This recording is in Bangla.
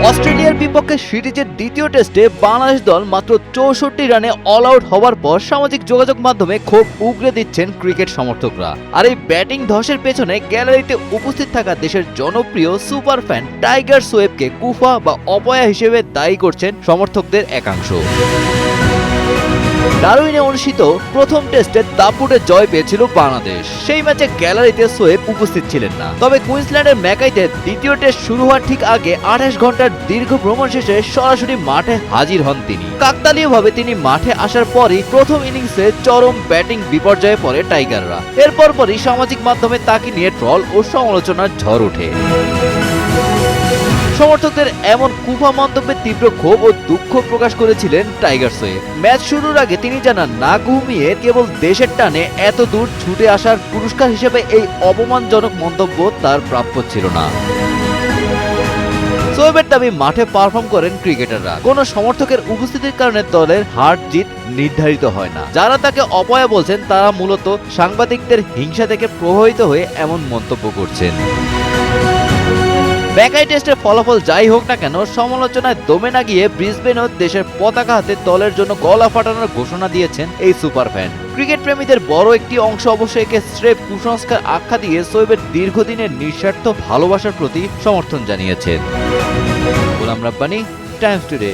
অস্ট্রেলিয়ার বিপক্ষে সিরিজের দ্বিতীয় টেস্টে বাংলাদেশ দল মাত্র ৬৪ রানে অল আউট হওয়ার পর সামাজিক যোগাযোগ মাধ্যমে ক্ষোভ উগরে দিচ্ছেন ক্রিকেট সমর্থকরা। আর এই ব্যাটিং ধসের পেছনে গ্যালারিতে উপস্থিত থাকা দেশের জনপ্রিয় সুপার ফ্যান টাইগার শোয়েবকে কুফা বা অপয়া হিসেবে দায়ী করছেন সমর্থকদের একাংশ। ডারউইনে অনুষ্ঠিত প্রথম টেস্টে দাপুটে জয় পেয়েছিল বাংলাদেশ। সেই ম্যাচে গ্যালারিতে শোয়েব উপস্থিত ছিলেন না, তবে কুইন্সল্যান্ডের ম্যাকাইতে দ্বিতীয় টেস্ট শুরু হওয়ার ঠিক আগে ২৮ ঘন্টার দীর্ঘ ভ্রমণ শেষে সরাসরি মাঠে হাজির হন তিনি। কাকতালীয়ভাবে তিনি মাঠে আসার পরই প্রথম ইনিংসে চরম ব্যাটিং বিপর্যয়ে পড়ে টাইগাররা। এরপর পরই সামাজিক মাধ্যমে তাকে নিয়ে ট্রল ও সমালোচনার ঝড় ওঠে। সমর্থকদের এমন কুফা মন্তব্যে তীব্র ক্ষোভ ও দুঃখ প্রকাশ করেছিলেন টাইগার শোয়েব। ম্যাচ শুরুর আগে তিনি জানান, না ঘুমিয়ে কেবল দেশের টানে এত দূর ছুটে আসার পুরস্কার হিসেবে এই অপমানজনক মন্তব্য তার প্রাপ্য ছিল না। শোয়েবের দাবি, মাঠে পারফর্ম করেন ক্রিকেটাররা, কোনো সমর্থকের উপস্থিতির কারণে দলের হার জিত নির্ধারিত হয় না। যারা তাকে অপয়া বলছেন তারা মূলত সাংবাদিকদের হিংসা থেকে প্রভাবিত হয়ে এমন মন্তব্য করছেন। ম্যাকাই টেস্টের ফলাফল যাই হোক না কেন, সমালোচনায় দমে না গিয়ে ব্রিসবেনও দেশের পতাকা হাতে দলের জন্য গলা ফাটানোর ঘোষণা দিয়েছেন এই সুপার ফ্যান। ক্রিকেট প্রেমীদের বড় একটি অংশ অবশ্য একে স্রেফ কুসংস্কার আখ্যা দিয়ে শোয়েবের দীর্ঘদিনের নিঃস্বার্থ ভালোবাসার প্রতি সমর্থন জানিয়েছেন। Golam Rabbani, Times today.